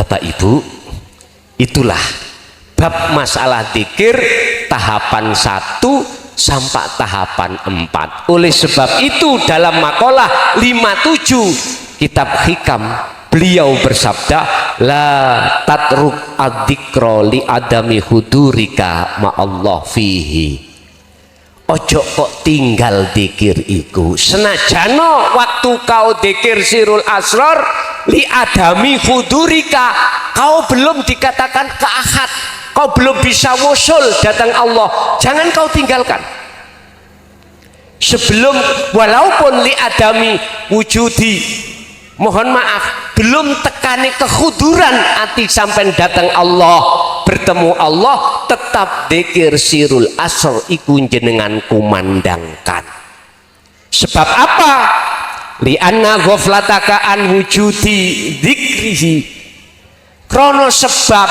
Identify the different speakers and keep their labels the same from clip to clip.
Speaker 1: Bapak Ibu, itulah bab masalah zikir tahapan 1 sampai tahapan 4. Oleh sebab itu dalam makalah 57 kitab hikam beliau bersabda, la tatruk adzikra li adami hudurika ma'allah fihi. Ojo kok tinggal dikir iku senajano waktu kau dikir sirul asror li adami hudurika, kau belum dikatakan ke ahad, kau belum bisa wusul datang Allah, jangan kau tinggalkan sebelum, walaupun li adami wujudi, mohon maaf, belum tekani kehuduran hati sampai datang Allah, bertemu Allah, tetap dzikir sirul asr iku jenengan kumandangkan. Sebab apa? Lianna ghaflataka an wujudi dzikrihi, krono sebab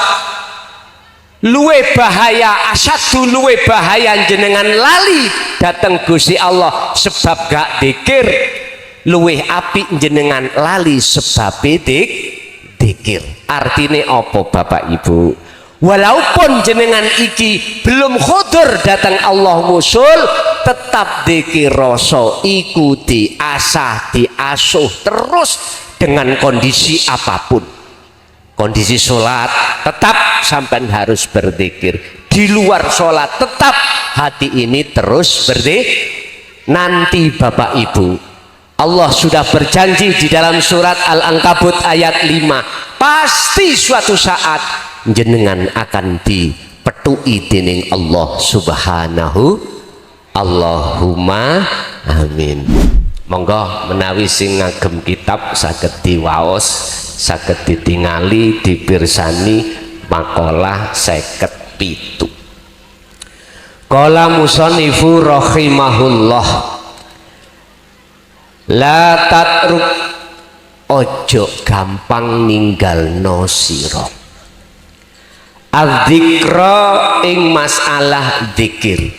Speaker 1: luwe bahaya, asadu luwe bahaya jenengan lali datang Gusti Allah sebab gak dzikir, luweh apik jenengan lali sebab dzikir. Artine apa Bapak Ibu? Walaupun jenengan iki belum khudur datang Allah musul, tetap dzikir rasa iku diasah diasuh terus dengan kondisi apapun. Kondisi sholat tetap sampai harus berzikir, di luar sholat tetap hati ini terus berzikir. Nanti Bapak Ibu, Allah sudah berjanji di dalam surat Al-Ankabut ayat 5, pasti suatu saat jenengan akan dipetui dening Allah subhanahu. Allahumma amin. Monggo menawi sing ngagem kitab saged diwaos, saged ditingali, dipirsani makalah 57. Qala musannifu rahimahullah, la tatruk, ojo gampang ninggalno sira adzikra ing masalah dzikir.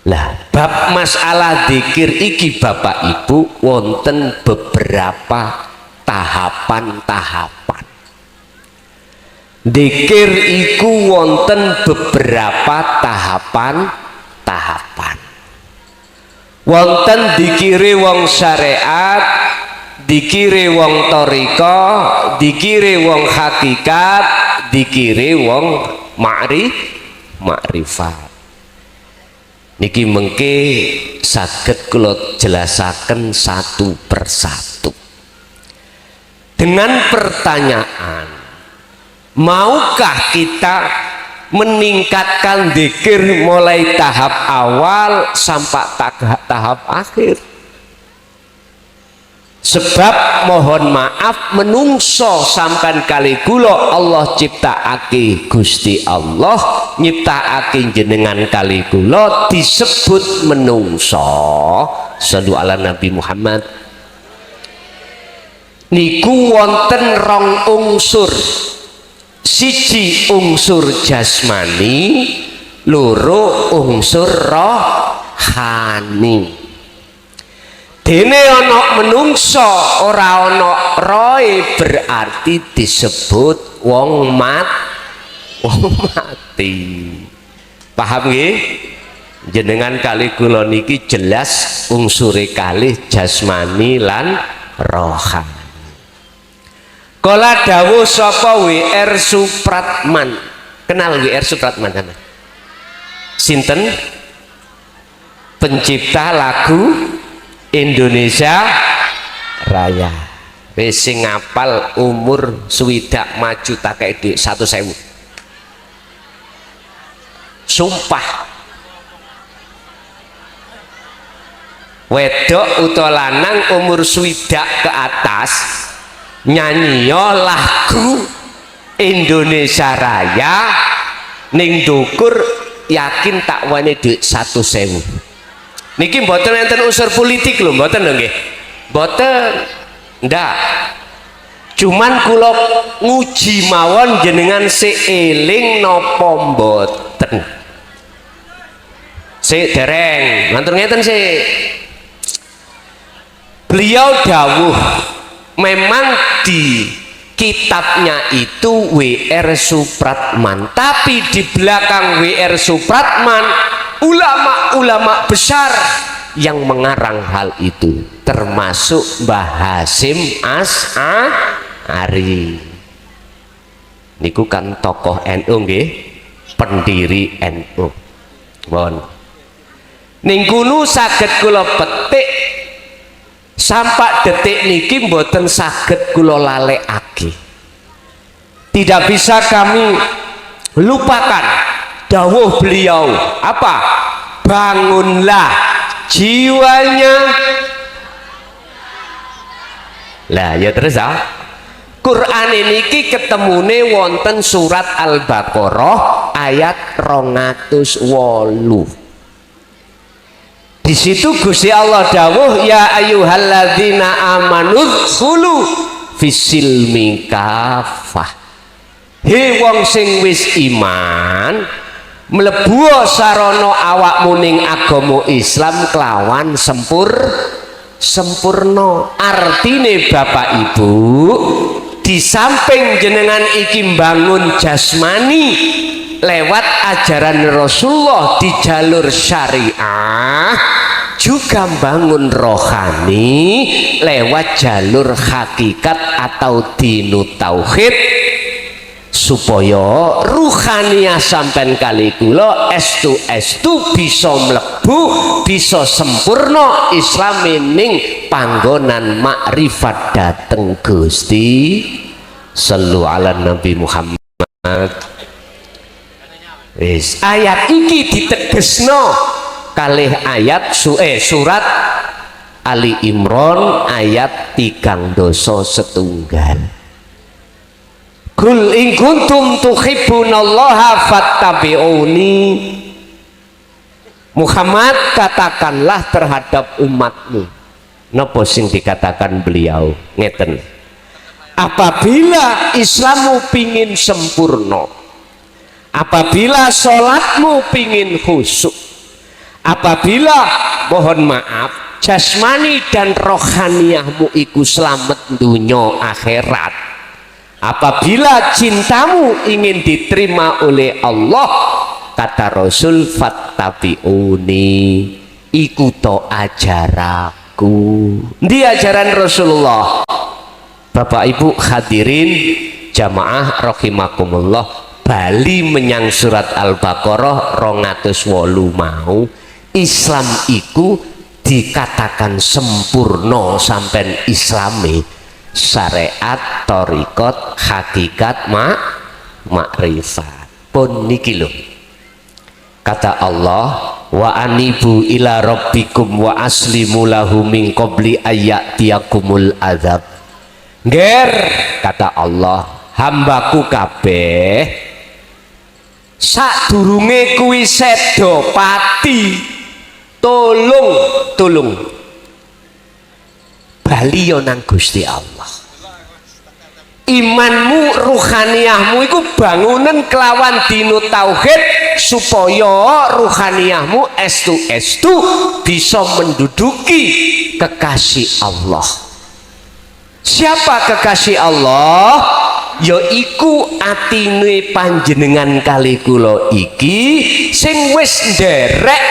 Speaker 1: Lah bab masalah dzikir iki Bapak Ibu wonten beberapa tahapan-tahapan. Dzikir iku wonten beberapa tahapan-tahapan. Wonten dzikire wong syariat, dzikire wong thariqa, dzikire wong hakikat, dzikire wong makrifat. Niki mengke saged kula jelasaken satu persatu dengan pertanyaan, maukah kita meningkatkan dzikir mulai tahap awal sampai tahap akhir? Sebab mohon maaf menungso sampan kali kula Allah ciptaake Gusti Allah nyiptaake jenengan kali kula disebut menungso. Shallu ala Nabi Muhammad. Niku wonten rong unsur, siji unsur jasmani, loro unsur rohani. Dene ana menungso ora ana roe berarti disebut wong mati. Paham nggih? Jenengan kali kula niki jelas unsure kalih jasmani lan rohani. Kala dawuh sapa WR Supratman. Kenal WR Supratman kan? Sinten? Pencipta lagu Indonesia Raya. Wis sing ngapal umur swidak maju tak kei dhuwit 1.000. Sumpah. Wedok utawa lanang umur swidak ke atas nyanyi lagu Indonesia Raya ning dukur yakin tak wane dhuwit 1.000. Niki mboten enten unsur politik lho, mboten lho nggih. Mboten. Ndak. Cuman kula nguji mawon jenengan seeling napa mboten. Sik dereng, matur ngeten sik. Beliau dawuh memang di kitabnya itu W.R. Supratman, tapi di belakang W.R. Supratman ulama-ulama besar yang mengarang hal itu, termasuk Mbah Hasyim Asy'ari. Niku kan tokoh NU nggih, pendiri NU. Mohon ning kuno saged kula petik sampai detik niki mboten saged kula lalekake. Tidak bisa kami lupakan dawuh beliau apa? Bangunlah jiwanya. Lah ya terus Quran niki ketemune wonten surat Al-Baqarah ayat 208. Di situ Gusti Allah dawuh ya ayyuhalladzina amanu khulu fisilmi kafah. He wong sing wis iman mlebu sarana awakmu ning agama Islam kelawan sempurna. Artine Bapak Ibu, di samping jenengan iki bangun jasmani lewat ajaran Rasulullah di jalur syariah, juga bangun rohani lewat jalur hakikat atau dinu tauhid, supaya ruhaniah sampean kali kula estu bisa mlebu, bisa sempurna Islam ning panggonan makrifat dateng Gusti. Sallu ala Nabi Muhammad. Wis ayat iki ditegesno kalih ayat surat Ali Imran ayat 3 doso setunggal. Kul in kuntum tuhibbunallaha fattabi'uni. Muhammad, katakanlah terhadap umatmu. Napa sing dikatakan beliau? Ngeten. Apabila Islammu pingin sempurna, apabila sholatmu pingin khusyuk, apabila mohon maaf jasmani dan rohaniahmu iku selamat dunya akhirat, apabila cintamu ingin diterima oleh Allah, kata Rasul fattabi'uni, ikuto ajaraku. Di ajaran Rasulullah. Bapak Ibu hadirin jamaah rahimakumullah, bali menyang surat Al-Baqarah 208 mau, Islam iku dikatakan sempurna sampai Islami syariat, thariqat, hakikat, makrifat pun niki lho. Kata Allah, wa anibu ila rabbikum wa aslimu lahu min qabli ayyatiyakumul adzab. Nger, kata Allah, hambaku kabeh sadurunge kuwi sedo pati, tolong bali yo nang Gusti Allah. Imanmu, ruhaniyahmu iku bangunan kelawan dinu tauhid, supaya ruhaniyahmu estu bisa menduduki kekasih Allah. Siapa kekasih Allah? Yaiku atine panjenengan kali kula iki sing wis nderek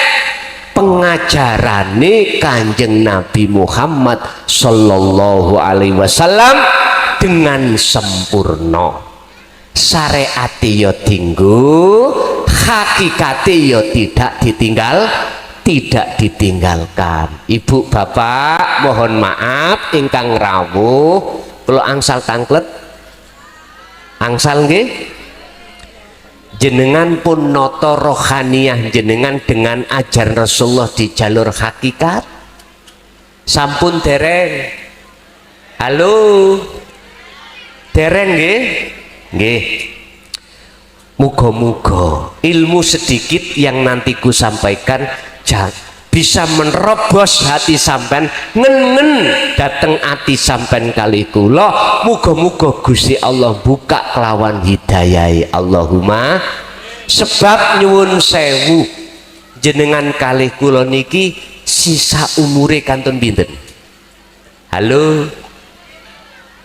Speaker 1: pengajarane Kanjeng Nabi Muhammad sallallahu alaihi wasallam dengan sempurna. Syariate ya dinggo, hakikate ya tidak ditinggalkan. Ibu bapak mohon maaf ingkang rawuh, kula angsal tangklet angsal nggih, jenengan pun noto rohaniyah jenengan dengan ajaran Rasulullah di jalur hakikat sampun dereng? Halo dereng nggih? Nggih. Muga-muga ilmu sedikit yang nanti ku sampaikan bisa menerobos hati sampean, ngen dateng hati sampean kali kula. Muga-muga Gusti Allah buka kelawan hidayah Allahumma. Sebab nyuwun sewu jenengan kali kula niki sisa umure kantun pinten? Halo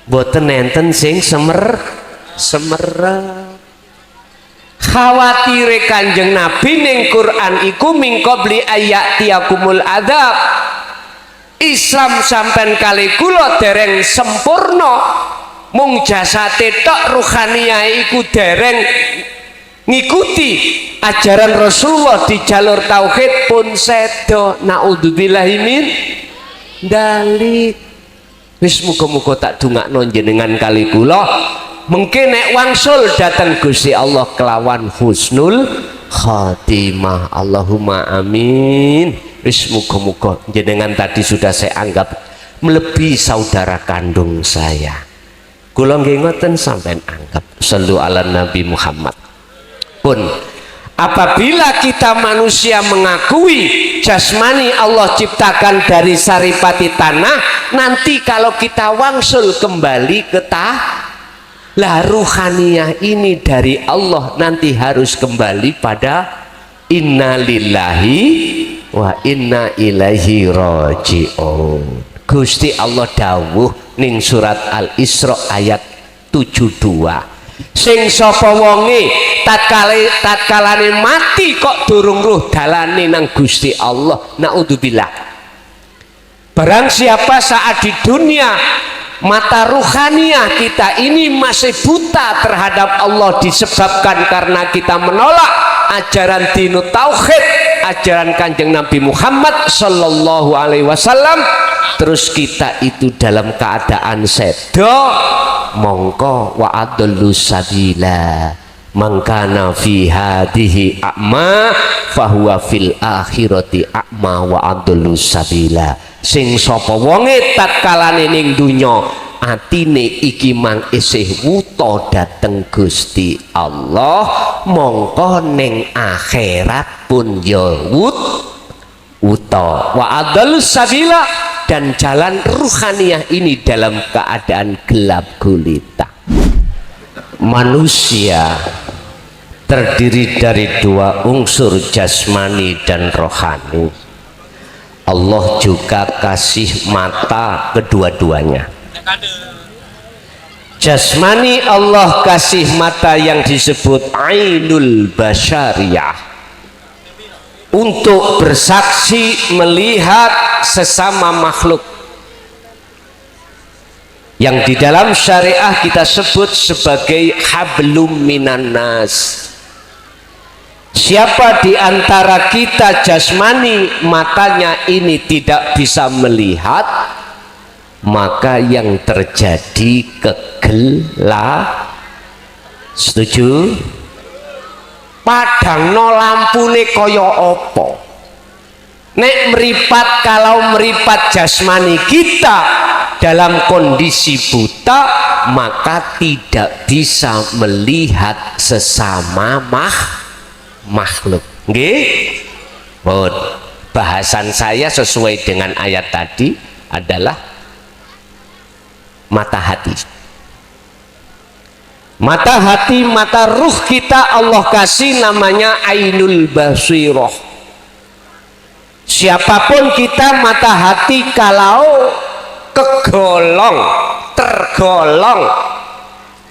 Speaker 1: Mboten enten sing semerep. Khawatire Kanjeng Nabi ning Quran iku min qabli ayatiyakumul adzab. Islam sampean kali kula dereng sempurna, mung jasate tok, ruhaniyah iku dereng ngikuti ajaran Rasulullah di jalur tauhid pun sedo. Naudzubillahi min dalik. Wis muga-muga tak dongakno jenengan kali kula mungkin nek wangsul datang Gusti Allah kelawan husnul khatimah. Allahumma amin. Wis muga-muga jenengan tadi sudah saya anggap melebihi saudara kandung saya. Kula nggih ngoten sampean anggap. Shallu ala Nabi Muhammad. Pun apabila kita manusia mengakui jasmani Allah ciptakan dari saripati tanah, nanti kalau kita wangsul kembali ke lah ruhaniyah ini dari Allah nanti harus kembali pada inna lillahi wa inna ilaihi raji'un. Gusti Allah dawuh ning surat Al-Isra ayat 72, sing sapa wonge tatkalane mati kok durung ruh dalane nang Gusti Allah, naudzubillah. Barang siapa saat di dunia mata ruhaniyah kita ini masih buta terhadap Allah disebabkan karena kita menolak ajaran dinut tauhid, ajaran Kanjeng Nabi Muhammad sallallahu alaihi wasallam, terus kita itu dalam keadaan sedo, mongko wa adallu sabila mangkana fi hadhihi a'ma fahuwa fil akhirati a'ma wa adallu sabila. Sing sapa wonge tatkalane ning donya atine iki mang isih wuta dateng Gusti Allah, mongko ning akhirat pun ya wuta wa adallu sabila, dan jalan ruhaniyah ini dalam keadaan gelap gulita. Manusia terdiri dari dua unsur jasmani dan rohani. Allah juga kasih mata kedua-duanya. Jasmani Allah kasih mata yang disebut ainul basyariyah untuk bersaksi melihat sesama makhluk yang di dalam syariah kita sebut sebagai hablum minan nas. Siapa di antara kita jasmani matanya ini tidak bisa melihat, maka yang terjadi kegelap. Setuju? Padang no lampune kaya apa? Nek meripat, kalau meripat jasmani kita dalam kondisi buta, maka tidak bisa melihat sesama makhluk. Nggih? Bahasan saya sesuai dengan ayat tadi adalah mata hati. Mata hati, mata ruh kita Allah kasih namanya ainul basirah. Siapapun kita, mata hati kalau tergolong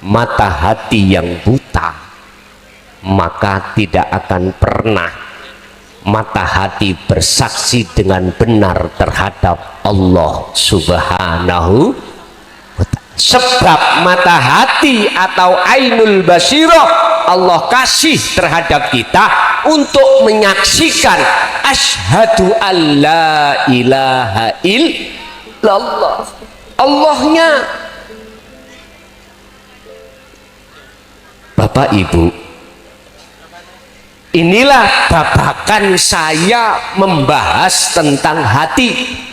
Speaker 1: mata hati yang buta, maka tidak akan pernah mata hati bersaksi dengan benar terhadap Allah subhanahu wa ta'ala. Sebab mata hati atau ainul basirah Allah kasih terhadap kita untuk menyaksikan asyhadu alla ilaha illallah, Allahnya. Bapak Ibu, inilah babakan saya membahas tentang hati.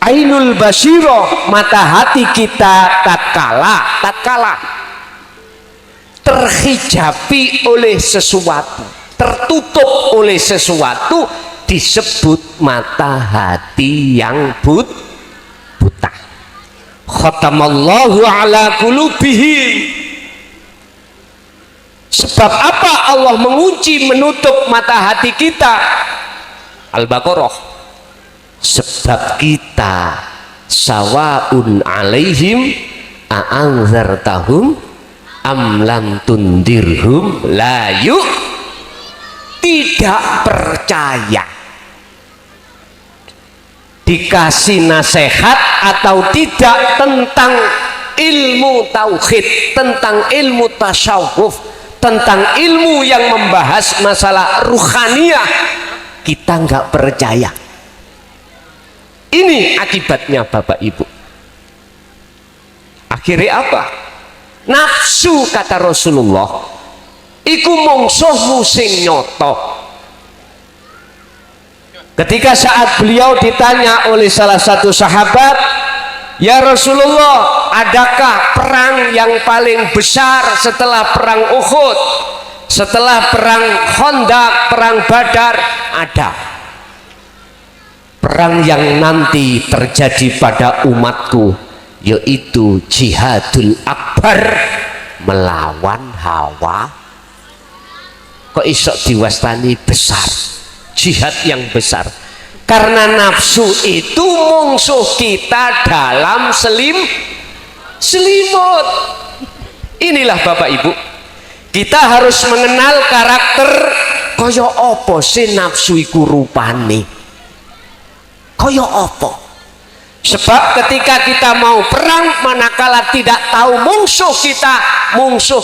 Speaker 1: Ainul basirah, mata hati kita tatkala terhijabi oleh sesuatu, tertutup oleh sesuatu, disebut mata hati yang buta. Khatamallahu ala qulubihim. Sebab apa Allah mengunci, menutup mata hati kita? Al-Baqarah. Sebab kita sawaun alaihim a'anzartahum am lam tundirhum la yuk. Tidak percaya, dikasih nasihat atau tidak tentang ilmu tauhid, tentang ilmu tasawuf, tentang ilmu yang membahas masalah ruhaniyah, kita nggak percaya. Ini akibatnya Bapak Ibu. Akhirnya apa? Nafsu, kata Rasulullah, iku mungsuhmu sing nyoto. Ketika saat beliau ditanya oleh salah satu sahabat, ya Rasulullah, adakah perang yang paling besar setelah perang Uhud, setelah perang Khandaq, perang Badar? Ada. Perang yang nanti terjadi pada umatku, yaitu jihadul akbar, melawan hawa. Kok isok diwastani besar, jihad yang besar? Karena nafsu itu musuh kita dalam selimut. Inilah Bapak Ibu, kita harus mengenal karakter kaya apa sih nafsu iku rupane, kaya apa. Sebab ketika kita mau perang, manakala tidak tahu musuh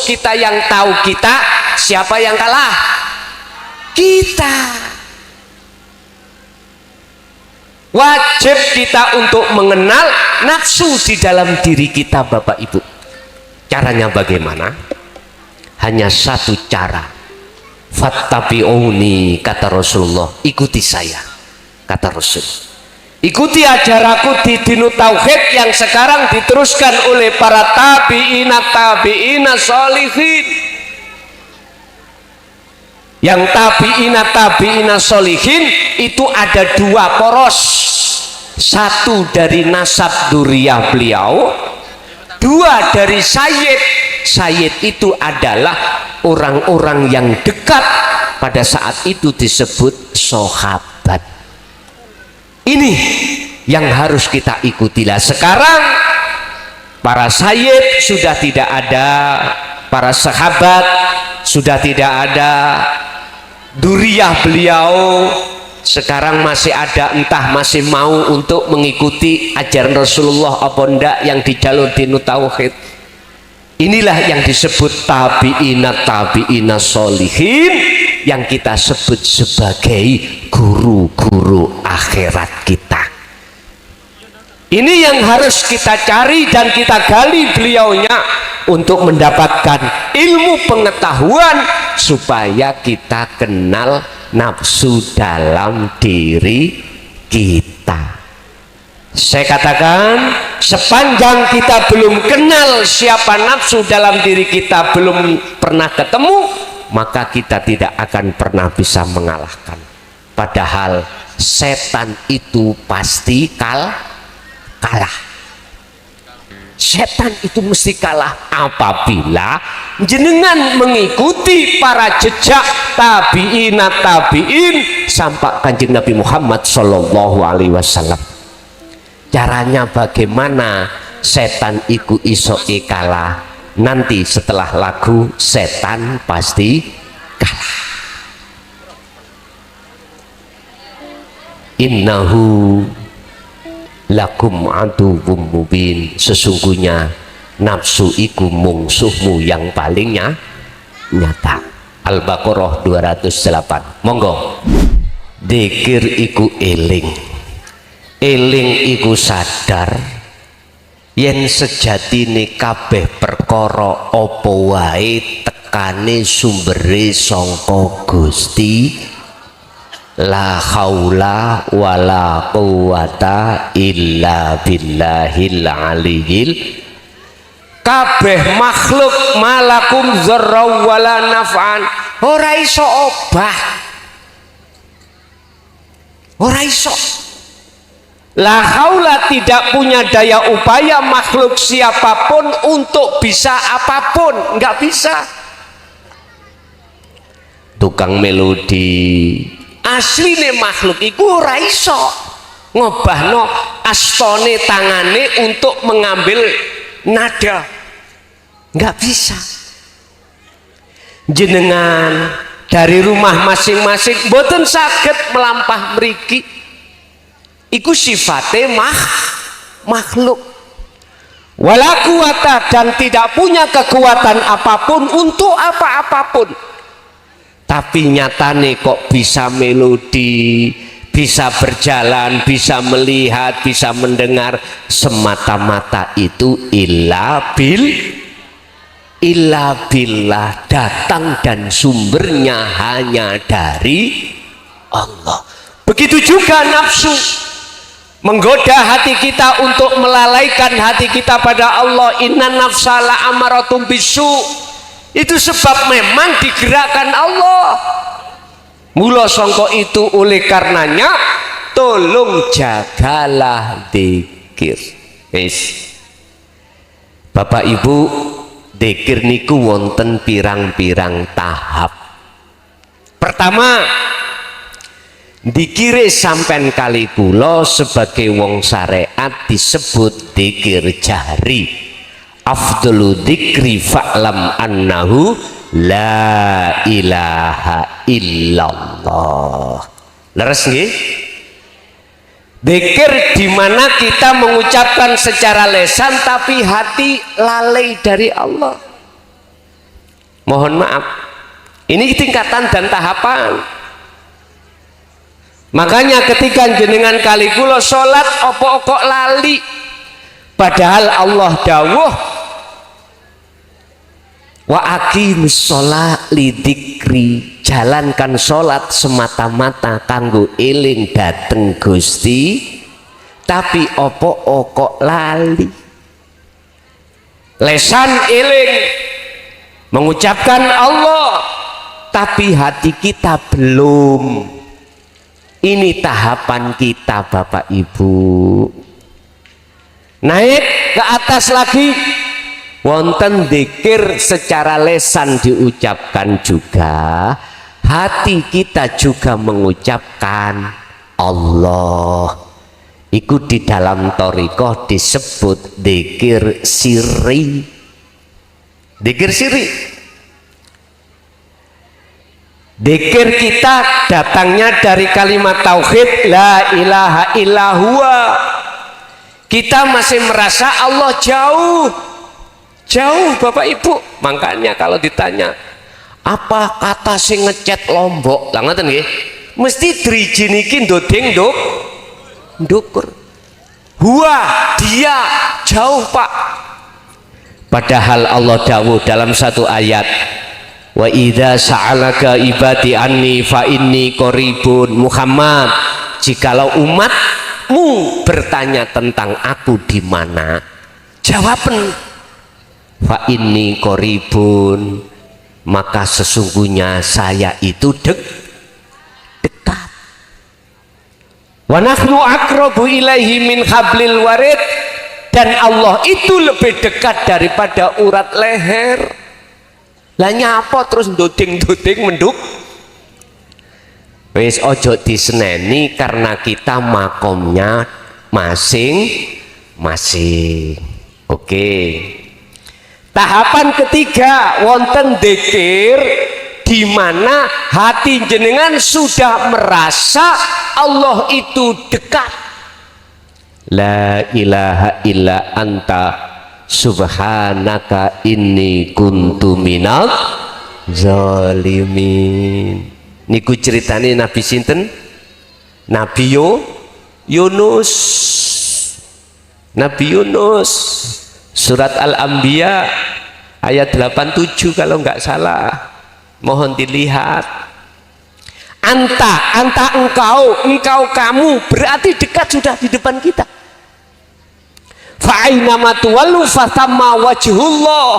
Speaker 1: kita yang tahu kita, siapa yang kalah? Kita. Wajib kita untuk mengenal nafsu di dalam diri kita Bapak Ibu. Caranya bagaimana? Hanya satu cara. Fattabi'uni, kata Rasulullah, ikuti saya, kata Rasul. Ikuti ajaranku di dinu tauhid yang sekarang diteruskan oleh para tabi'ina sholihin. Yang tabi'ina sholihin itu ada dua poros, satu dari nasab duriyah beliau, dua dari sayyid itu adalah orang-orang yang dekat, pada saat itu disebut sahabat. Ini yang harus kita ikutilah. Sekarang para sayyid sudah tidak ada, para sahabat sudah tidak ada, duriyah beliau sekarang masih ada, entah masih mau untuk mengikuti ajaran Rasulullah apa enggak yang di jalur dinu tauhid. Inilah yang disebut tabi'ina sholihin, yang kita sebut sebagai guru-guru akhirat kita. Ini yang harus kita cari dan kita gali beliaunya untuk mendapatkan ilmu pengetahuan supaya kita kenal nafsu dalam diri kita. Saya katakan, sepanjang kita belum kenal siapa nafsu dalam diri kita, belum pernah ketemu, maka kita tidak akan pernah bisa mengalahkan. Padahal setan itu pasti kalah. Setan itu mesti kalah apabila jenengan mengikuti para jejak tabi'in sampai Kanjeng Nabi Muhammad Shallallahu Alaihi Wasallam. Caranya bagaimana setan iku iso kalah? Nanti setelah lagu setan pasti kalah. Innahu lakum aduwwum mubin, sesungguhnya nafsu iku mungsuhmu yang paling nyata. Al-Baqarah 208. Monggo. Dzikir iku eling iku sadar yen sejatine kabeh perkara apa wae tekane sumbere sangka Gusti. La haula wala quwata illa billahil aliyil. Kabeh makhluk malakum dzarra wala naf'an, ora iso obah, ora iso. La haula, tidak punya daya upaya makhluk siapapun untuk bisa apapun, nggak bisa. Tukang melodi asline makhluk iku ora iso ngobahno astone tangane untuk mengambil nada, nggak bisa. Jenengan dari rumah masing-masing boten saged melampah mriki, iku sifate makhluk. Wala quwata, dan tidak punya kekuatan apapun untuk apa-apapun. Tapi nyatane kok bisa melodi, bisa berjalan, bisa melihat, bisa mendengar, semata-mata itu illa billah, datang dan sumbernya hanya dari Allah. Begitu juga nafsu menggoda hati kita untuk melalaikan hati kita pada Allah. Inna nafsa la amaratum bisu, itu sebab memang digerakkan Allah. Mula sangka itu, oleh karenanya tolong jagalah zikir. Bapak Ibu, zikir niku wonten pirang-pirang tahap. Pertama, dikire sampean kali kula sebagai wong syariat disebut zikir jahri. Afdalu dzikri fa'lam annahu la ilaha illallah. Leres nggih? Zikir di mana kita mengucapkan secara lisan tapi hati lalai dari Allah. Mohon maaf, ini tingkatan dan tahapan. Makanya ketika jenengan kali kula salat opo kok lali, padahal Allah dawuh wa aqimus sholat lidzikri, jalankan sholat semata-mata kanggo eling dateng Gusti, tapi opo kok lali. Lesan eling mengucapkan Allah, tapi hati kita belum. Ini tahapan kita Bapak Ibu. Naik ke atas lagi, wonten zikir secara lesan diucapkan juga, hati kita juga mengucapkan Allah. Iku di dalam thariqah disebut zikir sirri. Zikir sirri, zikir kita datangnya dari kalimat tauhid la ilaha illallah. Kita masih merasa Allah jauh Bapak Ibu. Makanya kalau ditanya apa kata sing ngecet Lombok, lah ngoten nggih, mesti driji niki ndodeng ndukur. Huwa, dia jauh Pak. Padahal Allah dawuh dalam satu ayat, wa idza sa'alaka ibadi anni fa inni qaribun. Muhammad, jikalau umatmu bertanya tentang aku di mana, jawaban fa inni qaribun, maka sesungguhnya saya itu dekat. Wa nahnu aqrabu ilaihi min hablil warid, dan Allah itu lebih dekat daripada urat leher. Lah nyapa terus ndoding-ndoding menduk? Wis ojo diseneni karena kita makomnya masing-masing. Oke. Tahapan ketiga, wonten dzikir di mana hati jenengan sudah merasa Allah itu dekat. La ilaha illa anta subhanaka inni kuntu minal zalimin. Niku ceritane Nabi sinten? Nabi Yunus. Nabi Yunus, surat Al-Anbiya ayat 87 kalau nggak salah, mohon dilihat. Anta engkau kamu, berarti dekat sudah di depan kita. Fa'aina matuwallu fathamma wajhullah.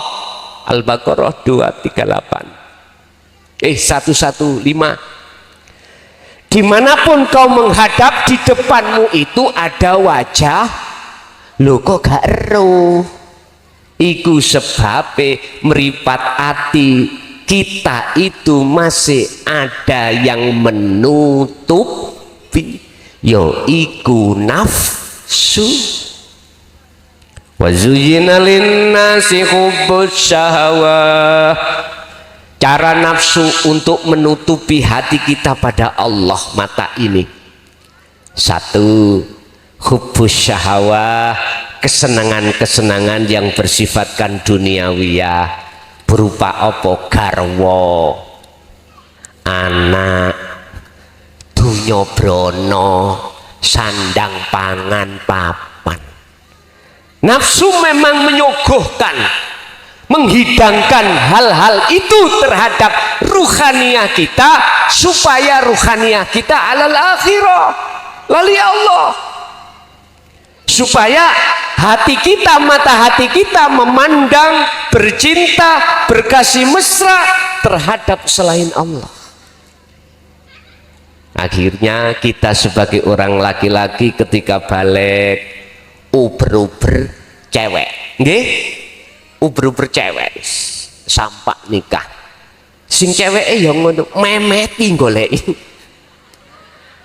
Speaker 1: Al-Baqarah 238. 115. Dimanapun kau menghadap, di depanmu itu ada wajah. Lho kok gak eruh? Iku sebabe meripat hati kita itu masih ada yang menutupi. yo iku nafsu. Wa zuyyina linnasi hubbus syahwah. Cara nafsu untuk menutupi hati kita pada Allah mata ini. Satu, hubbus syahwah, kesenangan-kesenangan yang bersifatkan duniawiyah, berupa apa? Garwa, anak, dunya brana, sandang pangan papan. Nafsu memang menyuguhkan, menghidangkan hal-hal itu terhadap ruhaniyah kita, supaya ruhaniyah kita alal akhirah, lali Allah, supaya hati kita, mata hati kita memandang, bercinta, berkasih mesra terhadap selain Allah. Akhirnya kita sebagai orang laki-laki ketika balik uber-uber cewek, nggih, uber-uber cewek sampak nikah, sing ceweke ya ngono memeti goleki.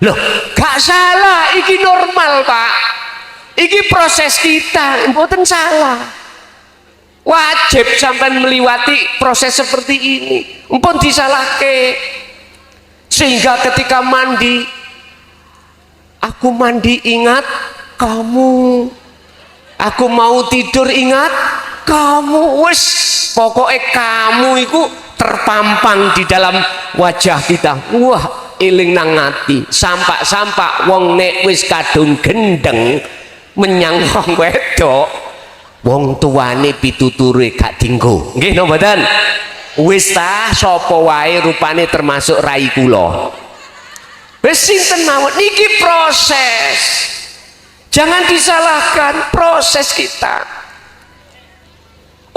Speaker 1: Loh, gak salah, iki normal Pak, iki proses kita, mboten salah, wajib sampai melewati proses seperti ini, mpun disalahke. Sehingga ketika mandi, aku mandi ingat kamu, aku mau tidur ingat kamu, wes pokoknya kamu itu terpampang di dalam wajah kita. Wah, eling nang ati, sampak-sampak wong nek wis kadung gendeng menyang wong wedok, wong tuane pituture gak dinggo, nggih napa mboten? Wis ta sapa wae rupane termasuk rai kula, wis sinten mawon, niki proses, jangan disalahkan proses kita.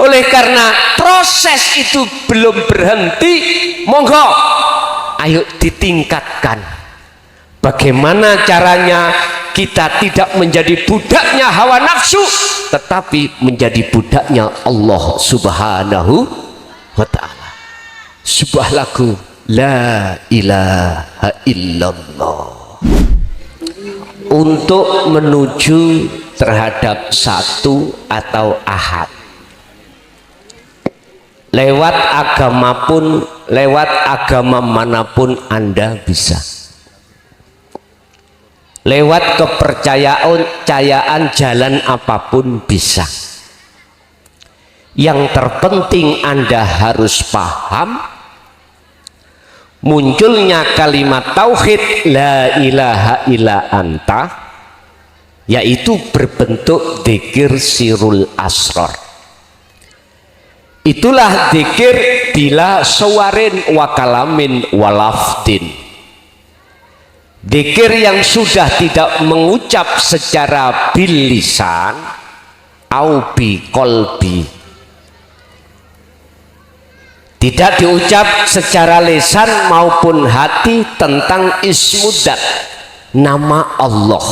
Speaker 1: Oleh karena proses itu belum berhenti, monggo ayo ditingkatkan. Bagaimana caranya kita tidak menjadi budaknya hawa nafsu, tetapi menjadi budaknya Allah Subhanahu wa ta'ala. Sebuah lagu La ilaha illallah untuk menuju terhadap satu atau ahad. Lewat agama pun, lewat agama manapun Anda bisa, lewat kepercayaan jalan apapun bisa. Yang terpenting Anda harus paham munculnya kalimat tauhid la ilaha illa anta, yaitu berbentuk dzikir sirul asrar. Itulah dzikir bila sawarin wa kalamin walafdin, dzikir yang sudah tidak mengucap secara bil lisan au bi qalbi, tidak diucap secara lisan maupun hati tentang ismudzat, nama Allah,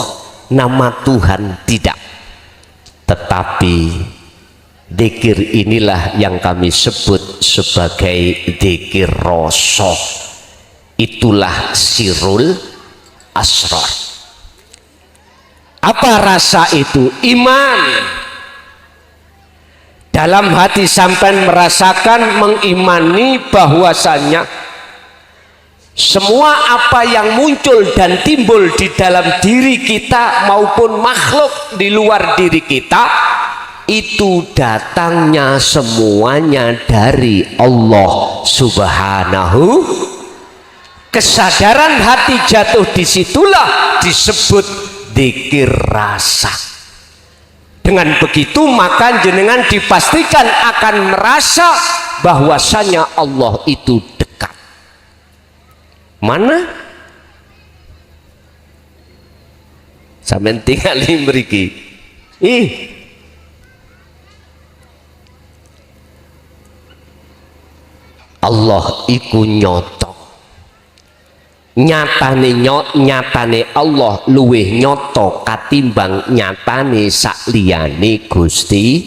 Speaker 1: nama Tuhan, tidak. Tetapi dzikir inilah yang kami sebut sebagai dzikir rasa. Itulah sirul asrar. Apa rasa itu? Iman. Dalam hati sampai merasakan, mengimani bahwasannya semua apa yang muncul dan timbul di dalam diri kita maupun makhluk di luar diri kita itu datangnya semuanya dari Allah Subhanahu. Kesadaran hati jatuh disitulah disebut dzikir rasa. Dengan begitu maka jenengan dipastikan akan merasa bahwasanya Allah itu dekat. Mana? Sampeyan tinggal mriki. Allah iku nyoto. Nyatane Allah luwih nyoto katimbang nyatane sakliyane Gusti.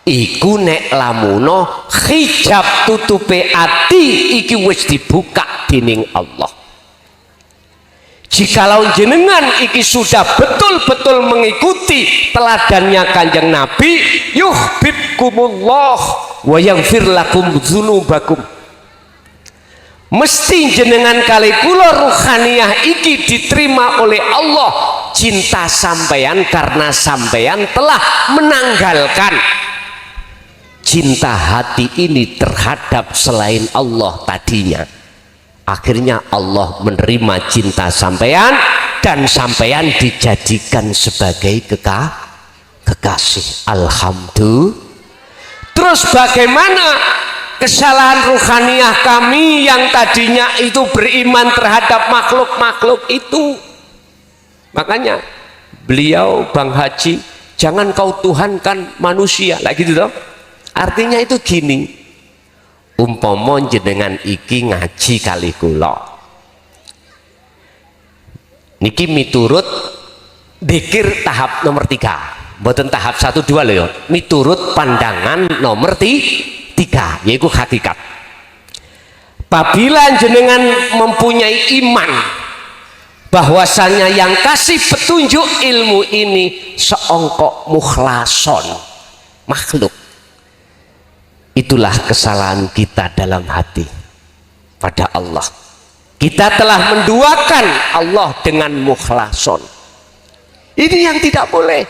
Speaker 1: Iku nek lamuno hijab tutupe ati iki wis dibuka dening Allah. Jikalau jenengan iki sudah betul-betul mengikuti teladannya Kanjeng Nabi, yuhibbukumullah wa yaghfir lakum dzunubakum. Mesti jenengan kali kula ruhaniyah iki diterima oleh Allah, cinta sampeyan karena sampeyan telah menanggalkan cinta hati ini terhadap selain Allah tadinya. Akhirnya Allah menerima cinta sampeyan dan sampeyan dijadikan sebagai kekasih. Alhamdulillah. Terus bagaimana kesalahan ruhaniyah kami yang tadinya itu beriman terhadap makhluk-makhluk itu? Makanya beliau Bang Haji, jangan kau tuhankan manusia lagi gitu toh. Artinya itu gini, umpama jenengan iki ngaji kali kula niki miturut dzikir tahap nomor 3, mboten tahap 1 2 lho ya, miturut pandangan nomor 3 yaitu hakikat. Apabila jenengan mempunyai iman bahwasannya yang kasih petunjuk ilmu ini seongkok mukhlason makhluk, itulah kesalahan kita dalam hati pada Allah. Kita telah menduakan Allah dengan mukhlason. Ini yang tidak boleh.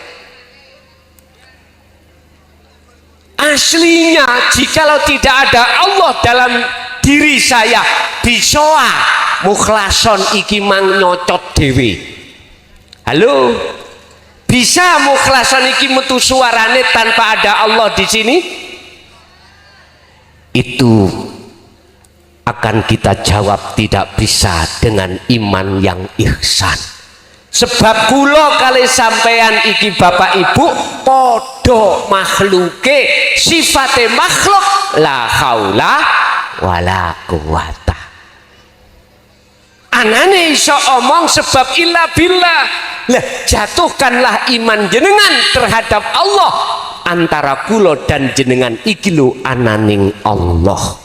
Speaker 1: Aslinya jikalau tidak ada Allah dalam diri saya, bisoa mukhlason iki mang nyocot dewe. Halo, bisa mukhlason iki metu suarane tanpa ada Allah di sini? Itu akan kita jawab tidak bisa dengan iman yang ihsan. Sebab kula kali sampean iki bapak ibu podo makhluke, sifate makhluk, la haula wala quwata. Anane iso omong sebab illa billah. Lah jatuhkanlah iman jenengan terhadap Allah, antara kula dan jenengan iki lho ananing Allah.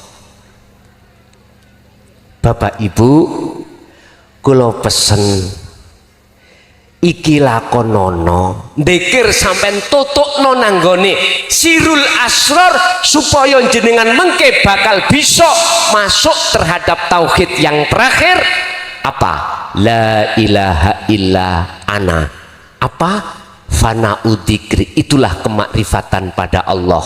Speaker 1: Bapak Ibu, kula pesen iki lakonono dzikir sampean tutukno nanggone Sirul Asrar supaya jenengan mengke bakal bisa masuk terhadap tauhid yang terakhir. Apa? La ilaha illa ana. Apa? Fana udzikri. Itulah kemakrifatan pada Allah.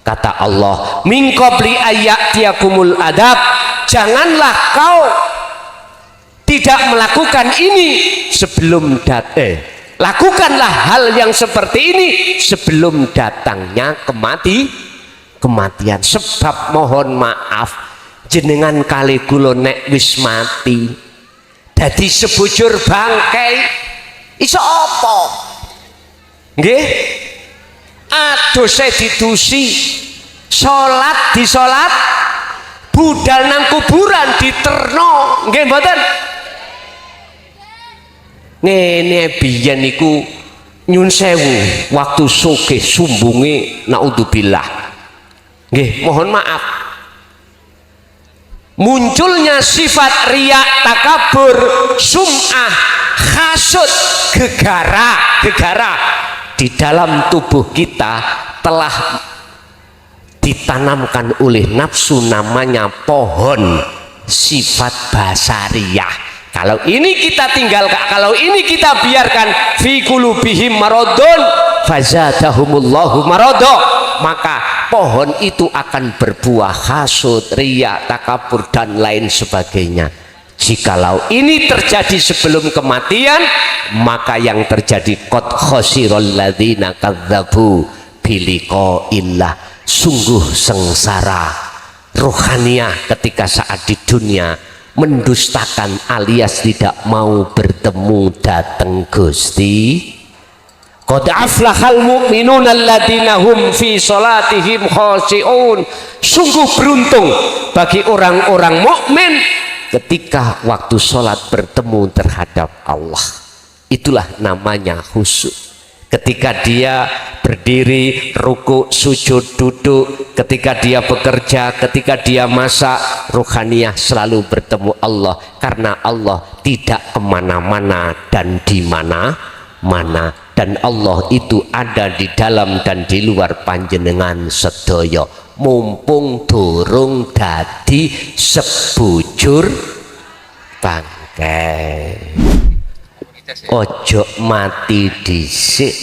Speaker 1: Kata Allah, min qabli ayyatiyakumul adab, janganlah kau tidak melakukan ini sebelum lakukanlah hal yang seperti ini sebelum datangnya kematian. Sebab mohon maaf jenengan kali kula nek wis mati dadi sebujur bangkai iso apa nggih? Aduh saya didusi, sholat di sholat, budal nang kuburan diterno, nggih mboten? Ngene biyen niku nyun sewu waktu sugih sumbunge naudzubillah. Nggih, mohon maaf. Munculnya sifat riya, takabur, sum'ah, hasud, gegara di dalam tubuh kita telah ditanamkan oleh nafsu, namanya pohon sifat basariyah. Kalau ini kita tinggalkan, kalau ini kita biarkan, fi qulubihim maradun fazadahumullahu marado, maka pohon itu akan berbuah hasud, riya, takabur dan lain sebagainya. Jikalau ini terjadi sebelum kematian, maka yang terjadi qad khasiral ladzina kadzdzabu biliqaillah, sungguh sengsara rohaniah ketika saat di dunia mendustakan alias tidak mau bertemu datang Gusti. Qad aflahal mu'minuna alladzina hum fi salatihim khashi'un, sungguh beruntung bagi orang-orang mukmin ketika waktu sholat bertemu terhadap Allah. Itulah namanya khusyuk. ketika dia berdiri, ruku, sujud, duduk, ketika dia bekerja, ketika dia masak, ruhaniyah selalu bertemu Allah, karena Allah tidak kemana-mana dan di mana-mana, dan Allah itu ada di dalam dan di luar panjenengan sedaya, mumpung durung dadi sebujur bangkai. Ojo mati dhisik,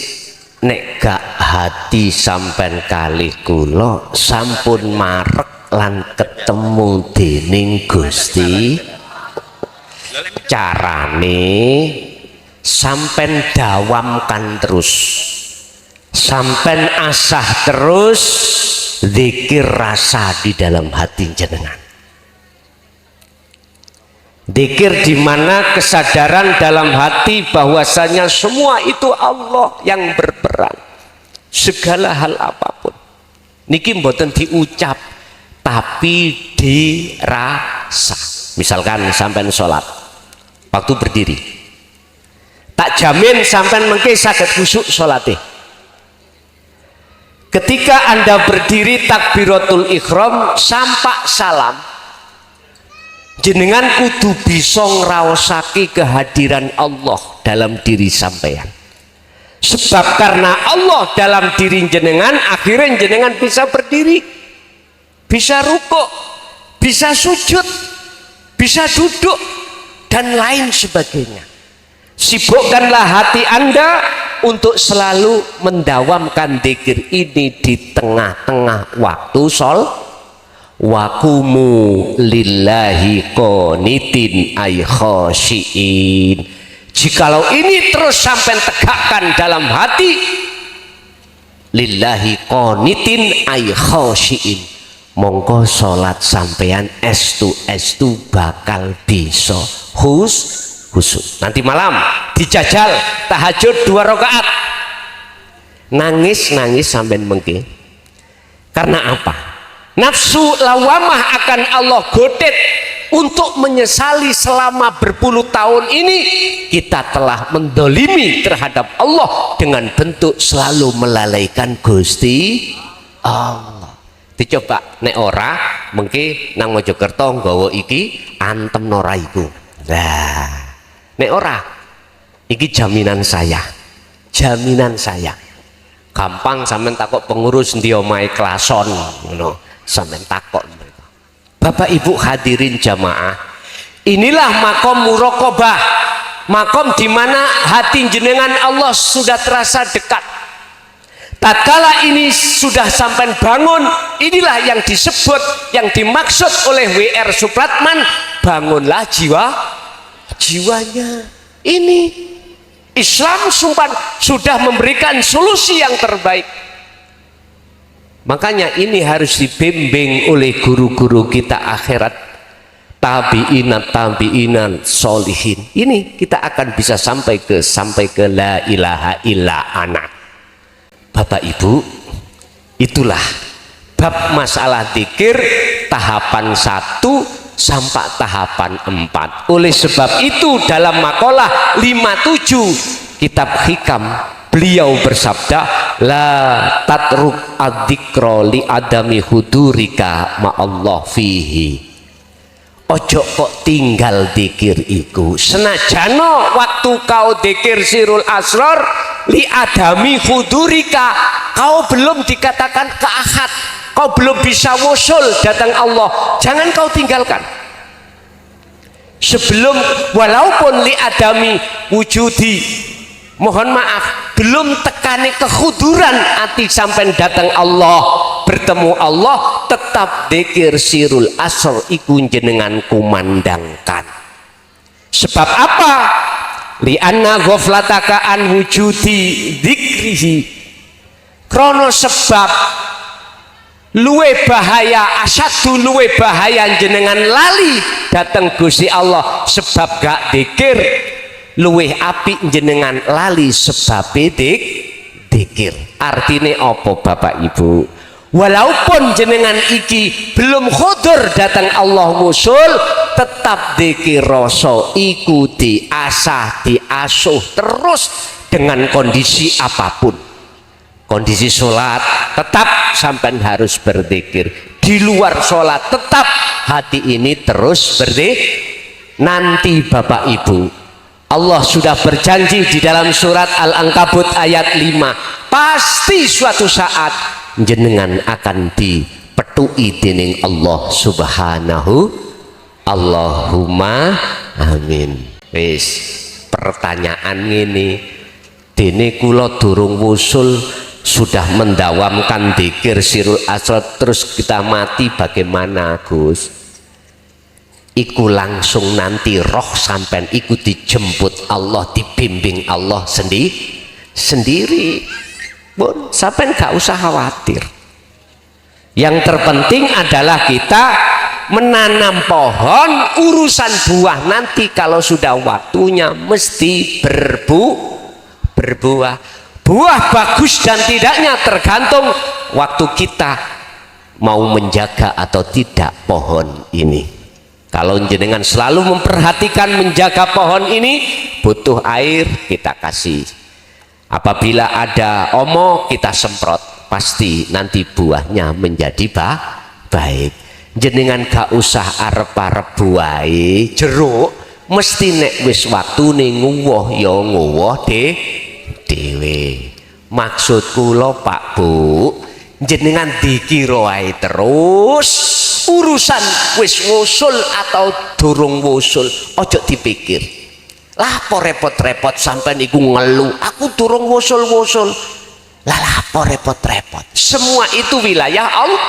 Speaker 1: nek gak hati sampean kalih kula sampun marek lan ketemu dening Gusti. Carane sampean dawamkan terus, sampean asah terus zikir rasa di dalam hati jenengan. Zikir di mana kesadaran dalam hati bahwasanya semua itu Allah yang berperan, segala hal apapun niki mboten diucap tapi dirasa. Misalkan sampean sholat waktu berdiri, tak jamin sampean mengke saged khusyuk sholate. Ketika Anda berdiri takbiratul ihram sampak salam, jenengan kudu bisa ngraosake kehadiran Allah dalam diri sampean. Sebab karena Allah dalam diri jenengan, akhirnya jenengan bisa berdiri, bisa rukuk, bisa sujud, bisa duduk, dan lain sebagainya. Sibukkanlah hati Anda untuk selalu mendawamkan dzikir ini di tengah-tengah waktu sholat. Wakumu lillahi qonitin ay khosyiin. Jikalau ini terus sampai tegakkan dalam hati, lillahi qonitin ay khosyiin, mongko sholat sampean estu bakal bisa khusyuk. Nanti malam dijajal tahajud 2 rakaat, nangis sampean mengke. Karena apa? Nafsu lawamah akan Allah godet untuk menyesali selama berpuluh tahun ini kita telah mendolimi terhadap Allah dengan bentuk selalu melalaikan Gusti Allah. Dicoba nek ora mengki nang Mojokerto nggawa iki antem nora iku. Nah, nek ora iki jaminan saya. Gampang sampean takok pengurus ndi omahe klason ngono. Sampai takut mereka. Bapak Ibu hadirin jamaah, inilah makom muraqabah, makom di mana hati jenengan Allah sudah terasa dekat. Tatkala ini sudah sampai bangun, inilah yang disebut, yang dimaksud oleh W.R. Supratman, bangunlah jiwanya. Ini Islam sudah memberikan solusi yang terbaik. Makanya ini harus dibimbing oleh guru-guru kita akhirat, tabi'in solihin. Ini kita akan bisa sampai ke la ilaha illa ana. Bapak Ibu, itulah bab masalah dzikir tahapan 1 sampai tahapan 4. Oleh sebab itu dalam makalah 57 kitab hikam beliau bersabda, la tatruk adzikra li adami hudurika ma'allah fihi. Ojo kok tinggal dzikir iku senajano waktu kau dzikir sirul asrar li adami hudurika, kau belum dikatakan ke ahad, kau belum bisa wusul datang Allah, jangan kau tinggalkan. Sebelum walaupun li adami wujudi, mohon maaf, belum tekani kekhuduran hati sampai datang Allah, bertemu Allah, tetap dzikir sirul asr iku jenengan kumandangkan. Sebab apa? Li'anna ghaflataka an wujudi dzikrihi, krono sebab luwe bahaya, asadu luwe bahaya jenengan lali datang Gusti Allah sebab gak dzikir, luweh api jenengan lali sebab dzikir. Artine apa Bapak Ibu? Walaupun jenengan iki belum khudur datang Allah musul, tetap dzikir rasa iku diasah diasuh terus dengan kondisi apapun. Kondisi sholat tetap sampai harus berzikir, di luar sholat tetap hati ini terus berzikir. Nanti Bapak Ibu, Allah sudah berjanji di dalam surat Al-Ankabut ayat 5, pasti suatu saat jenengan akan dipetui dening Allah Subhanahu. Allahumma amin. Wis pertanyaan ini, dene kula durung wusul sudah mendawamkan dzikir sirul asrar terus kita mati, bagaimana Gus? Iku langsung nanti roh sampean iku dijemput Allah, dibimbing Allah sendiri. Bun, sampean gak usah khawatir. Yang terpenting adalah kita menanam pohon, urusan buah nanti kalau sudah waktunya mesti berbuah. Buah bagus dan tidaknya tergantung waktu kita mau menjaga atau tidak pohon ini. Kalau jenengan selalu memperhatikan menjaga pohon ini, butuh air kita kasih, apabila ada omo kita semprot, pasti nanti buahnya menjadi baik. Jenengan gak usah arep-arep buahe jeruk, mesti nek wis waktune nguwoh ya nguwoh dhewe. Maksud kula Pak Bu, jenengan dikira ae terus urusan wis wusul atau durung wusul ojo dipikir lah apa repot-repot sampai niku ngeluh aku durung wusul lah apa repot-repot. Semua itu wilayah Allah.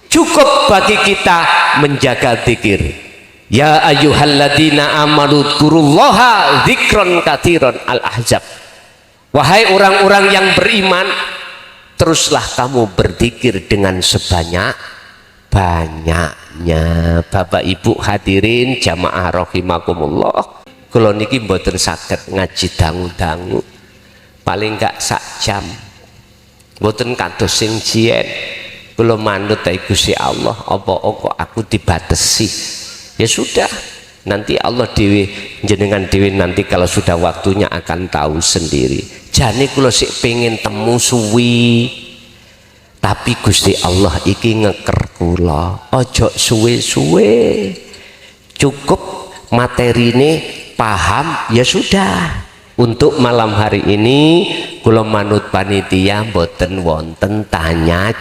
Speaker 1: Cukup bagi kita menjaga zikir. Ya ayyuhalladzina amanu dzkurullaha dzikron katsiran, Al-Ahzab. Wahai orang-orang yang beriman, teruslah kamu berzikir dengan sebanyak-banyaknya. Bapak Ibu hadirin jamaah rahimakumullah, kula niki mboten saged ngaji dangu-dangu, paling gak sak jam, mboten kados sing jiyen. Kula manut ta Gusti Allah, apa kok aku dibatesi? Ya sudah, nanti Allah dewi jenengan dewi nanti kalau sudah waktunya akan tahu sendiri. Jane kula sik pengen temu suwi, tapi Gusti Allah iki ngeker kula ojo suwe-suwe, cukup materine paham ya sudah. Untuk malam hari ini kula manut panitia mboten wonten tanya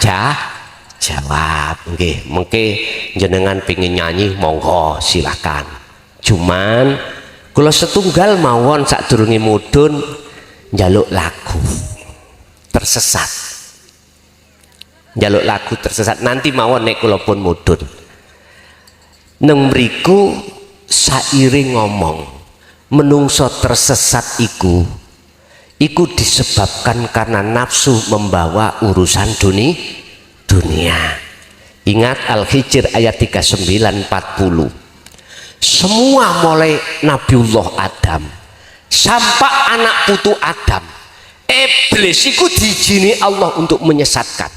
Speaker 1: jawab. Nggih, mengke jenengan pengin nyanyi monggo silakan. Cuman kula setunggal mawon sadurunge mudhun njaluk lagu tersesat. Njaluk lagu tersesat nanti mawon nek kula pun mudhun. Neng mriku sairing ngomong menungso tersesat iku disebabkan karena nafsu membawa urusan dunia. Ingat Al-Hijr ayat 39-40. Semua mulai Nabiullah Adam sampai anak putu Adam, iblis iku diizini Allah untuk menyesatkan.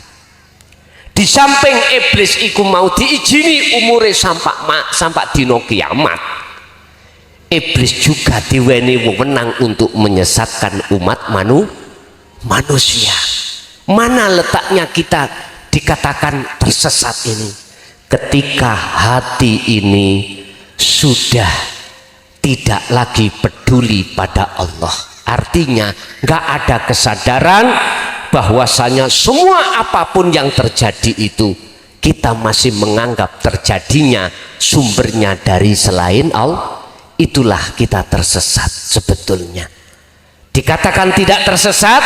Speaker 1: Di samping iblis iku mau diizini umure sampai dino kiamat, iblis juga diweni wewenang untuk menyesatkan umat manusia. Mana letaknya kita dikatakan tersesat ini? Ketika hati ini sudah tidak lagi peduli pada Allah, artinya nggak ada kesadaran bahwasanya semua apapun yang terjadi itu kita masih menganggap terjadinya sumbernya dari selain Allah. Itulah kita tersesat sebetulnya. Dikatakan tidak tersesat,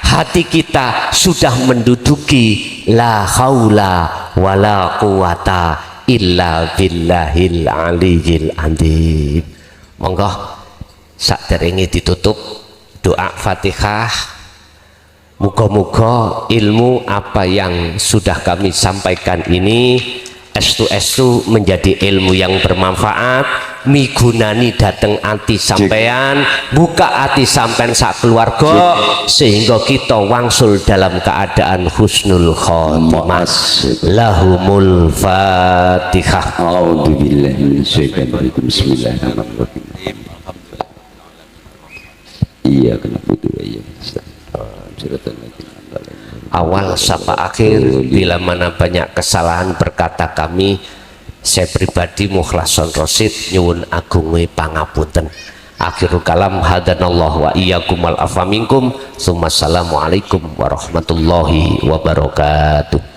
Speaker 1: hati kita sudah menduduki la haula wala quwata illa billahil aliyil azim. Monggo saderenge ditutup doa Fatihah. Muga-muga ilmu apa yang sudah kami sampaikan ini estu menjadi ilmu yang bermanfaat, migunani dateng ati sampean, buka ati sampean sak keluarga, sehingga kita wangsul dalam keadaan husnul khotimah. Lahumul Fatihah. A'udzubillahi minasyaitonir rajim. Bismillahirrahmanirrahim.
Speaker 2: Iya kena butuh iya.
Speaker 1: Awal sampai akhir, bila mana banyak kesalahan berkata kami, saya pribadi Mukhlason Rosid nyuwun agungi pangapunten. Akhirul kalam hadanallah wa iyyakum wal afa minkum. Assalamualaikum warahmatullahi wabarakatuh.